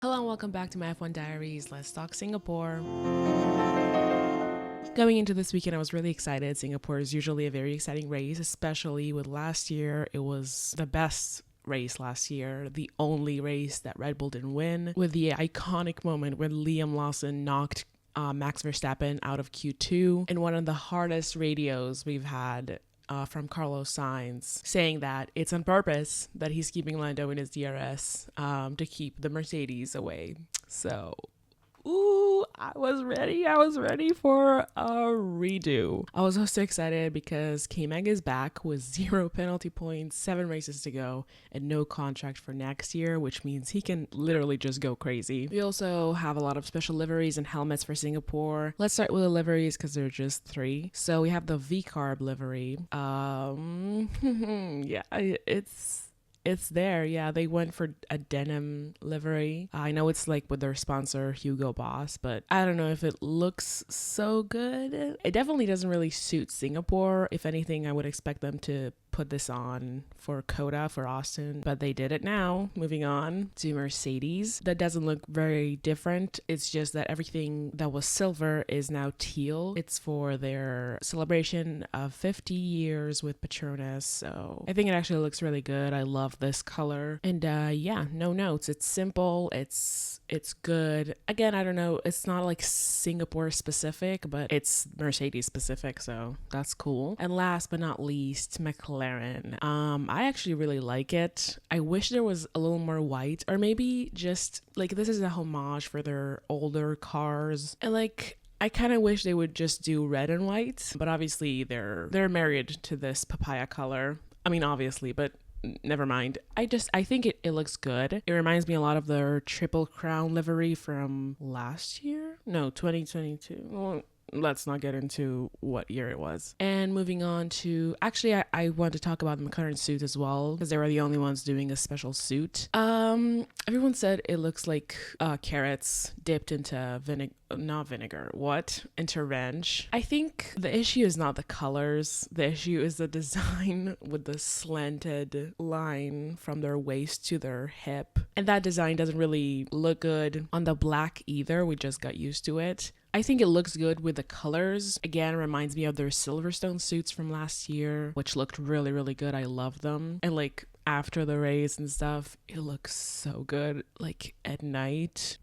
Hello and welcome back to my F1 Diaries. Let's talk Singapore. Going into this weekend, I was really excited. Singapore is usually a very exciting race, especially with last year. It was the best race last year, the only race that Red Bull didn't win, with the iconic moment when Liam Lawson knocked Max Verstappen out of Q2 in one of the hardest radios we've had from Carlos Sainz, saying that it's on purpose that he's keeping Lando in his DRS to keep the Mercedes away. So, I was ready for a redo. I was so excited because K-Mag is back with 0 penalty points, 7 races to go, and no contract for next year, which means he can literally just go crazy. We also have a lot of special liveries and helmets for Singapore. Let's start with the liveries because there are just 3. So we have the V-Carb livery. It's there. Yeah, they went for a denim livery. I know it's like with their sponsor, Hugo Boss, but I don't know if it looks so good. It definitely doesn't really suit Singapore. If anything, I would expect them to put this on for Coda, for Austin, but they did it now. Moving on to Mercedes. That doesn't look very different. It's just that everything that was silver is now teal. It's for their celebration of 50 years with Petronas. So I think it actually looks really good. I love this color. And yeah, no notes. It's simple. It's good. Again, I don't know. It's not like Singapore specific, but it's Mercedes specific. So that's cool. And last but not least, Mclaren. I actually really like it. I wish there was a little more white, or maybe just like this is a homage for their older cars. And like I kind of wish they would just do red and white, but obviously they're married to this papaya color. I mean, obviously, but never mind. I think it looks good. It reminds me a lot of their Triple Crown livery from last year. No, 2022. Well, let's not get into what year it was. And moving on to, actually, I want to talk about the McLaren suit as well, because they were the only ones doing a special suit. Everyone said it looks like carrots dipped into into ranch. I think the issue is not the colors. The issue is the design with the slanted line from their waist to their hip. And that design doesn't really look good on the black either. We just got used to it. I think it looks good with the colors. Again, reminds me of their Silverstone suits from last year, which looked really, really good. I love them. And like after the race and stuff, it looks so good. Like at night,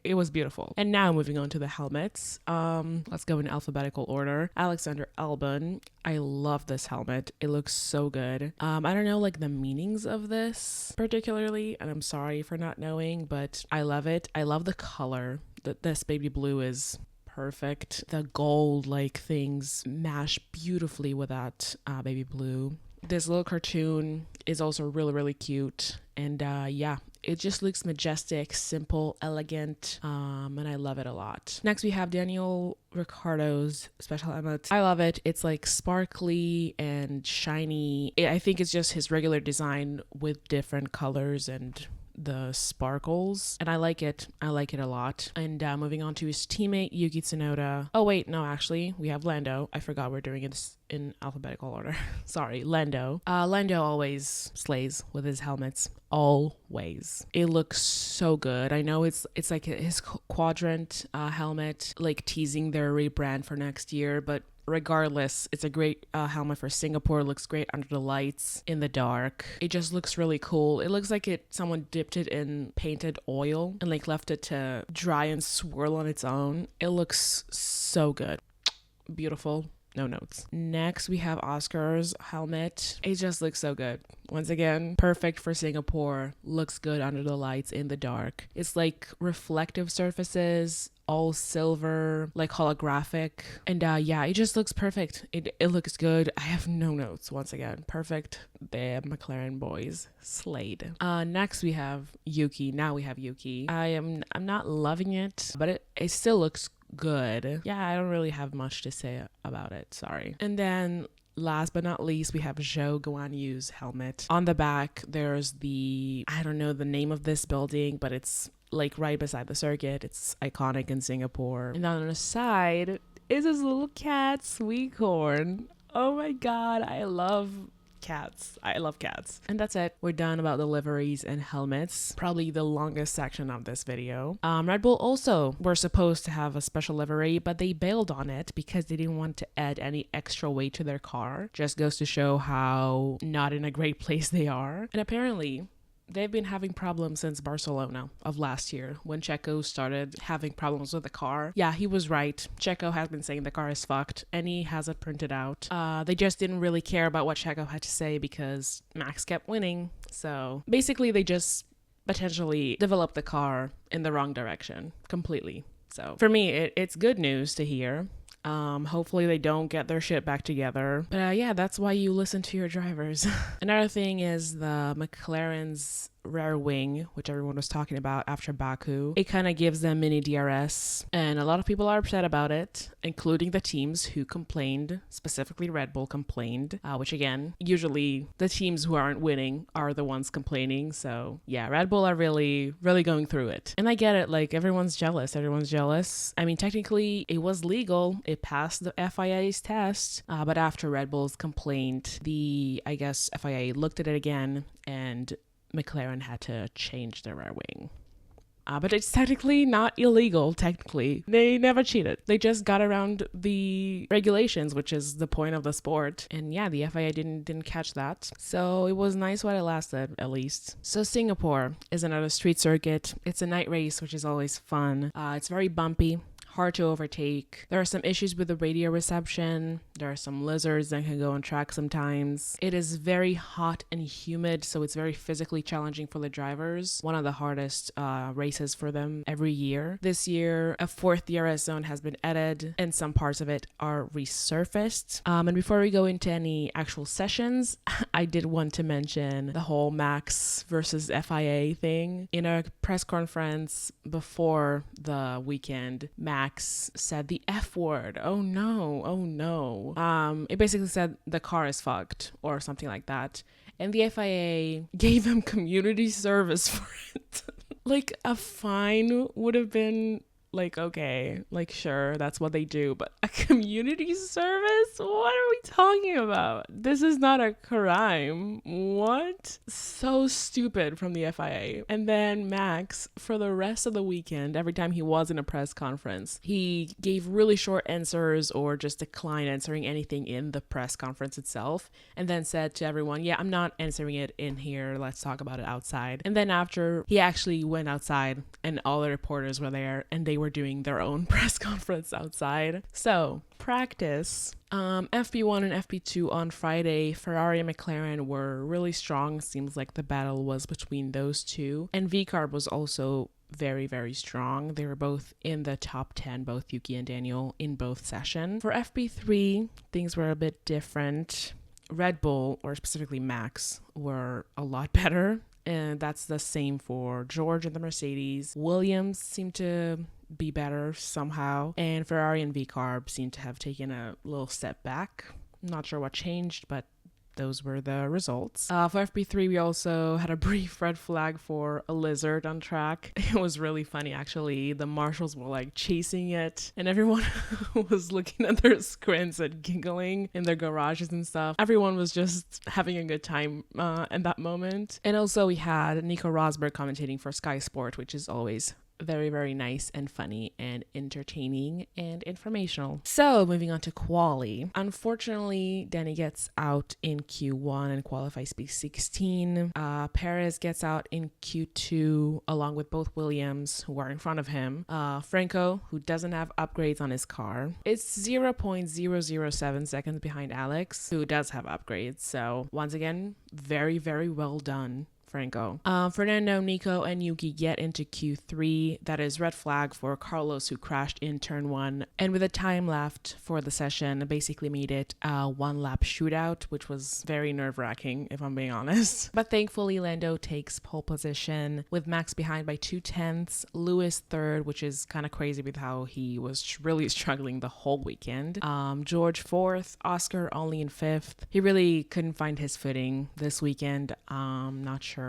it was beautiful. And now moving on to the helmets. Let's go in alphabetical order. Alexander Albon. I love this helmet. It looks so good. I don't know like the meanings of this particularly, and I'm sorry for not knowing, but I love it. I love the color. This baby blue is perfect. The gold like things mash beautifully with that baby blue. This little cartoon is also really, really cute. And yeah, it just looks majestic, simple, elegant, and I love it a lot. Next, we have Daniel Ricciardo's special helmet. I love it. It's like sparkly and shiny. I think it's just his regular design with different colors and the sparkles, and I like it a lot. And moving on to his teammate Yuki Tsunoda. Oh wait, no, actually we have Lando. I forgot we're doing it in alphabetical order. Sorry, Lando. Lando always slays with his helmets. Always. It looks so good. I know it's like his quadrant helmet, like teasing their rebrand for next year, but regardless, it's a great helmet for Singapore. It looks great under the lights in the dark. It just looks really cool. It looks like someone dipped it in painted oil and like left it to dry and swirl on its own. It looks so good. Beautiful. No notes. Next, we have Oscar's helmet. It just looks so good. Once again, perfect for Singapore. Looks good under the lights in the dark. It's like reflective surfaces, all silver, like holographic. And yeah, it just looks perfect. It looks good. I have no notes. Once again, perfect. The McLaren boys slayed. Next we have Yuki. Now we have Yuki. I'm not loving it, but it still looks good. Yeah, I don't really have much to say about it. Sorry. And then last but not least, we have Zhou Guanyu's helmet. On the back, there's I don't know the name of this building, but it's like right beside the circuit. It's iconic in Singapore. And then on the side is this little cat, Sweetcorn. Oh my god, I love Cats. I love cats. And that's it. We're done about the liveries and helmets. Probably the longest section of this video. Red Bull also were supposed to have a special livery, but they bailed on it because they didn't want to add any extra weight to their car. Just goes to show how not in a great place they are. And apparently, they've been having problems since Barcelona of last year when Checo started having problems with the car. Yeah, he was right. Checo has been saying the car is fucked and he has it printed out. They just didn't really care about what Checo had to say because Max kept winning. So basically they just potentially developed the car in the wrong direction completely. So for me, it's good news to hear. Hopefully they don't get their shit back together. But yeah, that's why you listen to your drivers. Another thing is the McLaren's rear wing, which everyone was talking about after Baku. It kind of gives them mini DRS, and a lot of people are upset about it, including the teams who complained. Specifically Red Bull complained, which again, usually the teams who aren't winning are the ones complaining. So yeah, Red Bull are really going through it, and I get it. Like, everyone's jealous. I mean, technically it was legal, it passed the FIA's test, but after Red Bull's complaint, I guess FIA looked at it again and McLaren had to change their rear wing. But it's technically not illegal, technically. They never cheated. They just got around the regulations, which is the point of the sport. And yeah, the FIA didn't catch that. So it was nice while it lasted, at least. So Singapore is another street circuit. It's a night race, which is always fun. It's very bumpy. Hard to overtake. There are some issues with the radio reception. There are some lizards that can go on track sometimes. It is very hot and humid, so it's very physically challenging for the drivers. One of the hardest races for them every year. This year, a 4th DRS zone has been added, and some parts of it are resurfaced. And before we go into any actual sessions, I did want to mention the whole Max versus FIA thing. In a press conference before the weekend, Max said the F word. Oh no. It basically said the car is fucked or something like that. And the FIA gave him community service for it. Like, a fine would have been like, okay, like, sure, that's what they do, but a community service? What are we talking about? This is not a crime. What? So stupid from the FIA. And then Max, for the rest of the weekend, every time he was in a press conference, he gave really short answers or just declined answering anything in the press conference itself, and then said to everyone, yeah, I'm not answering it in here, let's talk about it outside. And then after, he actually went outside and all the reporters were there and they were doing their own press conference outside. So practice. FP1 and FP2 on Friday, Ferrari and McLaren were really strong. Seems like the battle was between those two. And VCARB was also very strong. They were both in the top 10, both Yuki and Daniel, in both sessions. For FP3, things were a bit different. Red Bull, or specifically Max, were a lot better. And that's the same for George and the Mercedes. Williams seemed to be better somehow. And Ferrari and VCARB seem to have taken a little step back. I'm not sure what changed, but those were the results. For FP3, we also had a brief red flag for a lizard on track. It was really funny, actually. The marshals were like chasing it, and everyone was looking at their screens and giggling in their garages and stuff. Everyone was just having a good time in that moment. And also we had Nico Rosberg commentating for Sky Sport, which is always very nice and funny and entertaining and informational. So moving on to quali. Unfortunately, Danny gets out in Q1 and qualifies P16. Perez gets out in Q2 along with both Williams, who are in front of him. Franco, who doesn't have upgrades on his car, it's 0.007 seconds behind Alex, who does have upgrades. So once again, very well done, Franco. Fernando, Nico, and Yuki get into Q3. That is red flag for Carlos, who crashed in turn 1. And with the time left for the session, basically made it a 1-lap shootout, which was very nerve-wracking, if I'm being honest. But thankfully, Lando takes pole position with Max behind by 0.2. Lewis third, which is kind of crazy with how he was really struggling the whole weekend. George fourth, Oscar only in 5th. He really couldn't find his footing this weekend. Not sure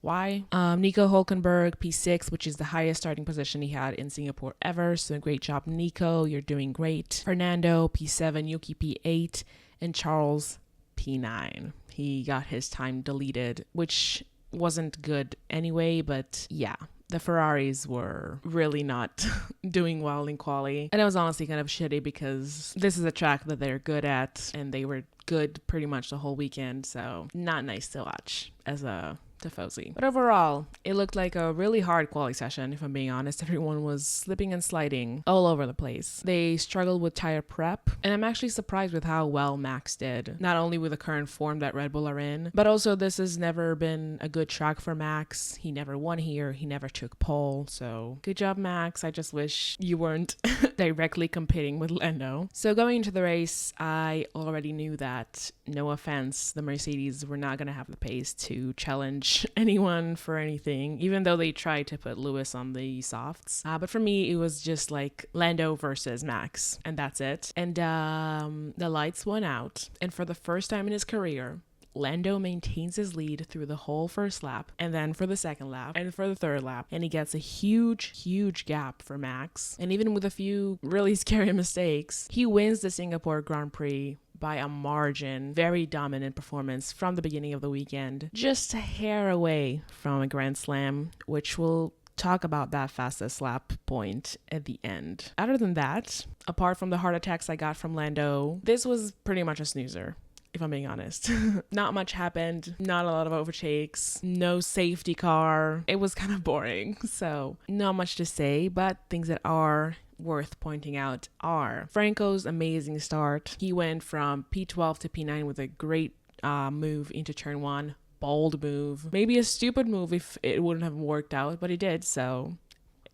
why. Nico Hülkenberg, P6, which is the highest starting position he had in Singapore ever. So great job, Nico. You're doing great. Fernando, P7, Yuki, P8, and Charles, P9. He got his time deleted, which wasn't good anyway, but yeah. The Ferraris were really not doing well in quali. And it was honestly kind of shitty because this is a track that they're good at and they were good pretty much the whole weekend. So not nice to watch as a tifosi. But overall, it looked like a really hard quali session, if I'm being honest. Everyone was slipping and sliding all over the place. They struggled with tire prep, and I'm actually surprised with how well Max did. Not only with the current form that Red Bull are in, but also this has never been a good track for Max. He never won here. He never took pole. So good job, Max. I just wish you weren't directly competing with Lando. So going into the race, I already knew that, no offense, the Mercedes were not going to have the pace to challenge anyone for anything, even though they tried to put Lewis on the softs. But for me, it was just like Lando versus Max, and that's it. And the lights went out, and for the first time in his career, Lando maintains his lead through the whole first lap, and then for the second lap, and for the third lap, and he gets a huge gap for Max. And even with a few really scary mistakes, he wins the Singapore Grand Prix by a margin. Very dominant performance from the beginning of the weekend. Just a hair away from a Grand Slam, which we'll talk about that fastest lap point at the end. Other than that, apart from the heart attacks I got from Lando, this was pretty much a snoozer, if I'm being honest. Not much happened, not a lot of overtakes, no safety car. It was kind of boring, so not much to say, but things that are worth pointing out are Franco's amazing start. He went from P12 to P9 with a great move into turn 1. Bold move. Maybe a stupid move if it wouldn't have worked out, but it did, so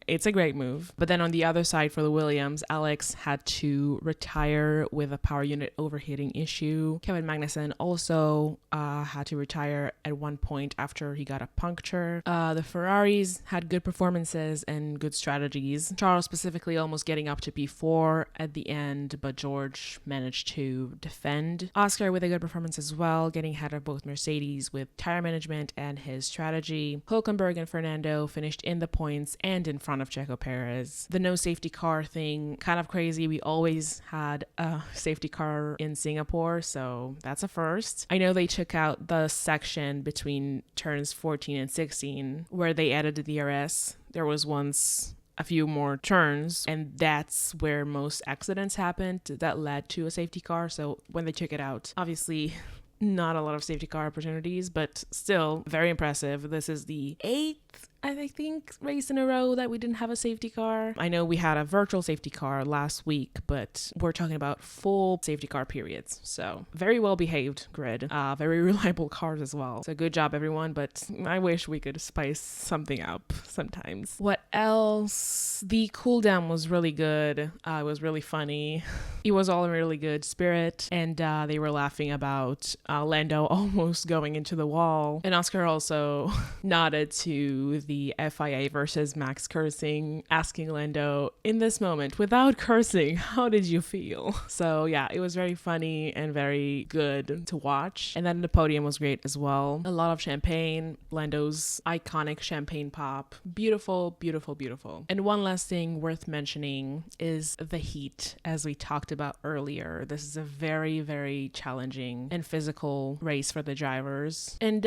it's a great move. But then on the other side for the Williams, Alex had to retire with a power unit overheating issue. Kevin Magnussen also had to retire at one point after he got a puncture. The Ferraris had good performances and good strategies. Charles specifically almost getting up to P4 at the end, but George managed to defend. Oscar with a good performance as well, getting ahead of both Mercedes with tire management and his strategy. Hulkenberg and Fernando finished in the points and in front of Checo Perez. The no safety car thing, kind of crazy. We always had a safety car in Singapore, so that's a first. I know they took out the section between turns 14 and 16 where they added the DRS. There was once a few more turns, and that's where most accidents happened that led to a safety car. So when they took it out, obviously not a lot of safety car opportunities, but still very impressive. This is the 8th, I think, race in a row that we didn't have a safety car. I know we had a virtual safety car last week, but we're talking about full safety car periods. So very well behaved grid, very reliable cars as well. So good job everyone, but I wish we could spice something up sometimes. What else? The cool down was really good. It was really funny. It was all in really good spirit, and they were laughing about Lando almost going into the wall. And Oscar also nodded to the FIA versus Max cursing, asking Lando, in this moment, without cursing, how did you feel? So yeah, it was very funny and very good to watch. And then the podium was great as well. A lot of champagne, Lando's iconic champagne pop. Beautiful, beautiful, beautiful. And one last thing worth mentioning is the heat, as we talked about earlier. This is a very, very challenging and physical race for the drivers. And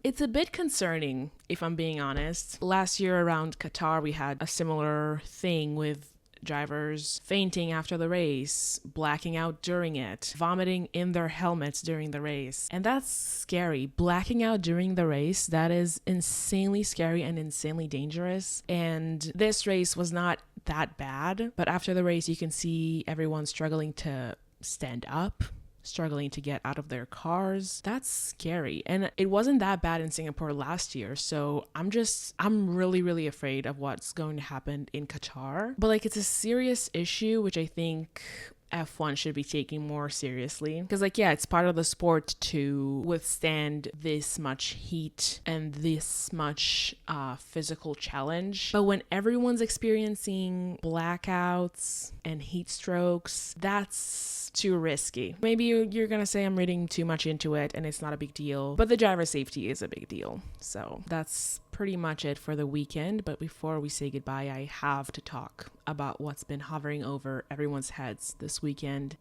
it's a bit concerning, if I'm being honest. Last year around Qatar, we had a similar thing with drivers fainting after the race, blacking out during it, vomiting in their helmets during the race. And that's scary. Blacking out during the race, that is insanely scary and insanely dangerous. And this race was not that bad, but after the race, you can see everyone struggling to stand up, struggling to get out of their cars. That's scary. And it wasn't that bad in Singapore last year. So I'm really, really afraid of what's going to happen in Qatar. But like, it's a serious issue, which I think F1 should be taking more seriously. Because like, yeah, it's part of the sport to withstand this much heat and this much physical challenge. But when everyone's experiencing blackouts and heat strokes, that's too risky. Maybe you're gonna say I'm reading too much into it and it's not a big deal, but the driver safety is a big deal. So that's pretty much it for the weekend. But before we say goodbye, I have to talk about what's been hovering over everyone's heads this weekend.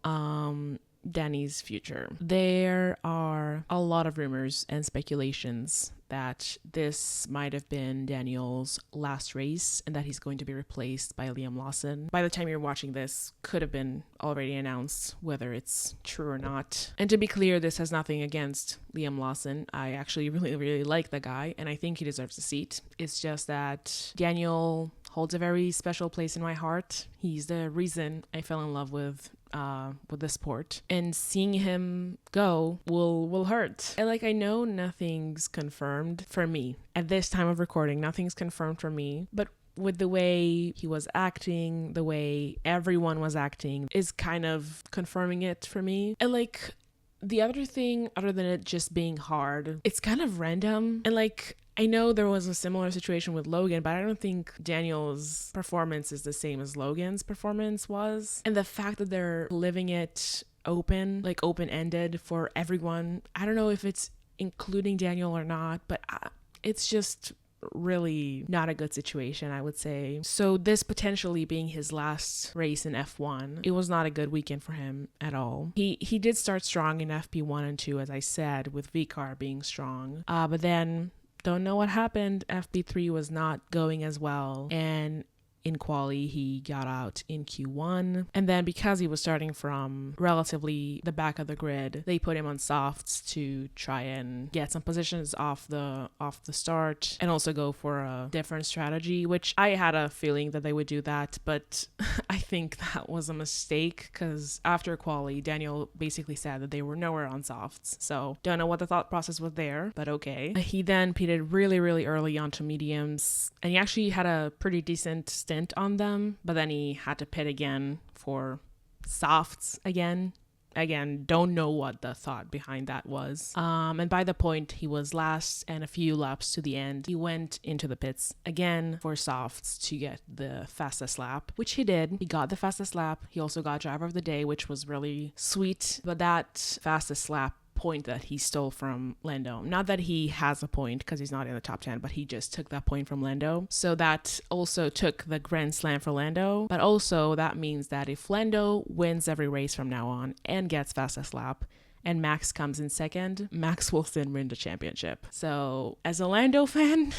Danny's future. There are a lot of rumors and speculations that this might have been Daniel's last race and that he's going to be replaced by Liam Lawson. By the time you're watching this, could have been already announced whether it's true or not. And to be clear, this has nothing against Liam Lawson. I actually really like the guy and I think he deserves a seat. It's just that Daniel holds a very special place in my heart. He's the reason I fell in love with the sport, and seeing him go will hurt. And I know nothing's confirmed for me at this time of recording. Nothing's confirmed for me, but with the way he was acting, the way everyone was acting is kind of confirming it for me. And the other thing, other than it just being hard, it's kind of random. And I know there was a similar situation with Logan, but I don't think Daniel's performance is the same as Logan's performance was. And the fact that they're living it open, open-ended for everyone, I don't know if it's including Daniel or not, but it's just really not a good situation, I would say. So this potentially being his last race in F1, it was not a good weekend for him at all. He did start strong in FP1 and 2, as I said, with VCAR being strong, but then don't know what happened. FP3 was not going as well, and in quali he got out in Q1, and then because he was starting from relatively the back of the grid, they put him on softs to try and get some positions off the start and also go for a different strategy, which I had a feeling that they would do that, but I think that was a mistake because after quali Daniel basically said that they were nowhere on softs, so don't know what the thought process was there, but okay. He then pitted really early onto mediums, and he actually had a pretty decent stint on them, but then he had to pit again for softs again, don't know what the thought behind that was. And by the point he was last and a few laps to the end, he went into the pits again for softs to get the fastest lap, which he did. He got the fastest lap. He also got driver of the day, which was really sweet, but that fastest lap point that he stole from Lando, not that he has a point because he's not in the top 10, but he just took that point from Lando, so that also took the grand slam for Lando. But also that means that if Lando wins every race from now on and gets fastest lap and Max comes in second, Max will then win the championship. So as a Lando fan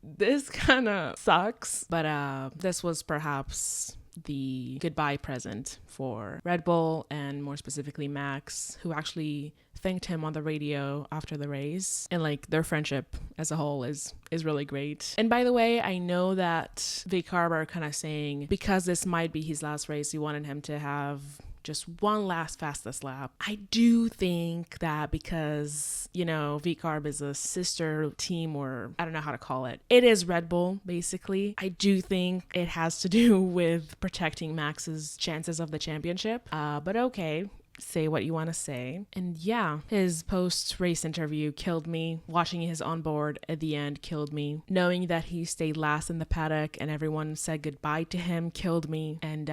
this kind of sucks, but this was perhaps the goodbye present for Red Bull, and more specifically Max, who actually thanked him on the radio after the race, and their friendship as a whole is really great. And by the way, I know that VCARB are kind of saying because this might be his last race, he wanted him to have just one last fastest lap. I do think that because, VCARB is a sister team, or I don't know how to call it. It is Red Bull, basically. I do think it has to do with protecting Max's chances of the championship. But okay. Say what you want to say. And yeah, his post-race interview killed me. Watching his onboard at the end killed me. Knowing that he stayed last in the paddock and everyone said goodbye to him killed me. And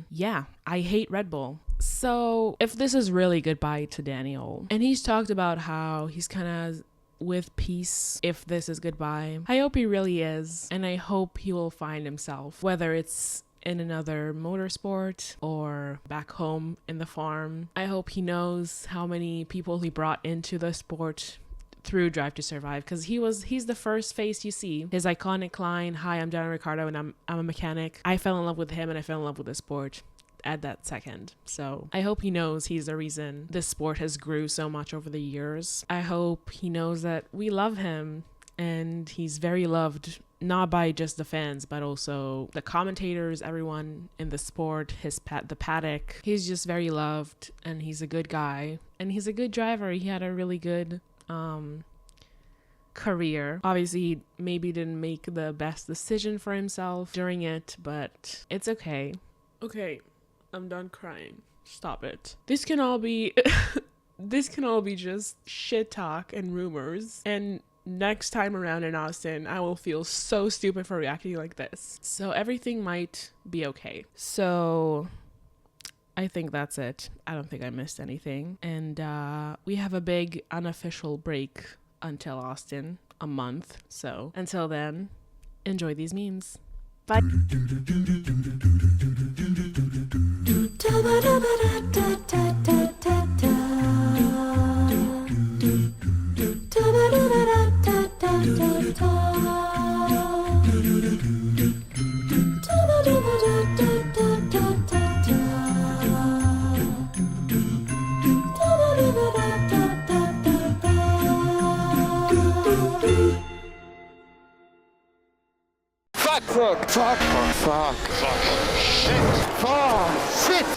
yeah, I hate Red Bull. So if this is really goodbye to Daniel, and he's talked about how he's kind of with peace if this is goodbye, I hope he really is, and I hope he will find himself, whether it's in another motorsport or back home in the farm. I hope he knows how many people he brought into the sport through Drive to Survive, because he's the first face you see. His iconic line, "Hi, I'm Daniel Ricciardo and I'm a mechanic." I fell in love with him and I fell in love with the sport at that second. So I hope he knows he's the reason this sport has grew so much over the years. I hope he knows that we love him and he's very loved, not by just the fans, but also the commentators, everyone in the sport, the paddock. He's just very loved, and he's a good guy, and he's a good driver. He had a really good career. Obviously, he maybe didn't make the best decision for himself during it, but it's okay. Okay, I'm done crying. Stop it. This can all be just shit talk and rumors, and next time around in Austin, I will feel so stupid for reacting like this. So everything might be okay. So I think that's it. I don't think I missed anything. And we have a big unofficial break until Austin, a month. So until then, enjoy these memes. Bye.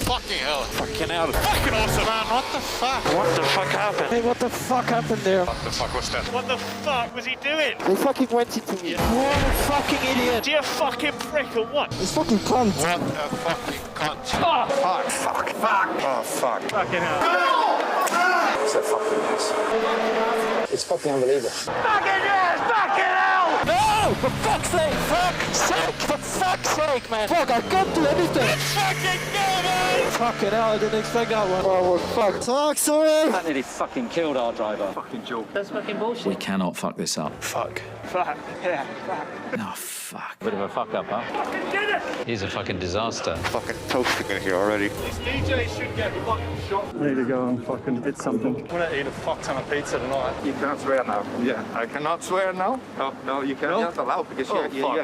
Fucking hell. Fucking hell. Fucking awesome, man. What the fuck? What the fuck happened? Hey, what the fuck happened there? What the fuck was that? What the fuck was he doing? They fucking went into me. What a fucking idiot. Is he a fucking prick or what? This fucking cunt. What a fucking cunt. Oh. Fuck. Fuck. Fuck. Oh, fuck. Fucking hell. It's a fucking mess. It's fucking unbelievable. Fucking yes! Fucking hell! No! For fuck's sake! Fuck's sake! For fuck's sake, man! Fuck, I can't do anything! Let's fucking go, man! Fucking hell, I didn't expect that one. Oh, well, fuck. Fuck, sorry! That nearly fucking killed our driver. Fucking joke. That's fucking bullshit. We cannot fuck this up. Fuck. Fuck. Yeah, fuck. Oh, fuck. Bit of a fuck up, huh? Fucking did it! He's a fucking disaster. Fucking toasting in here already. This DJ should get fucking shot. Need to go and fucking hit something. I'm gonna eat a fuck ton of pizza tonight. You can't swear now. Yeah, I cannot swear now. No, you can't. You're not allowed because you're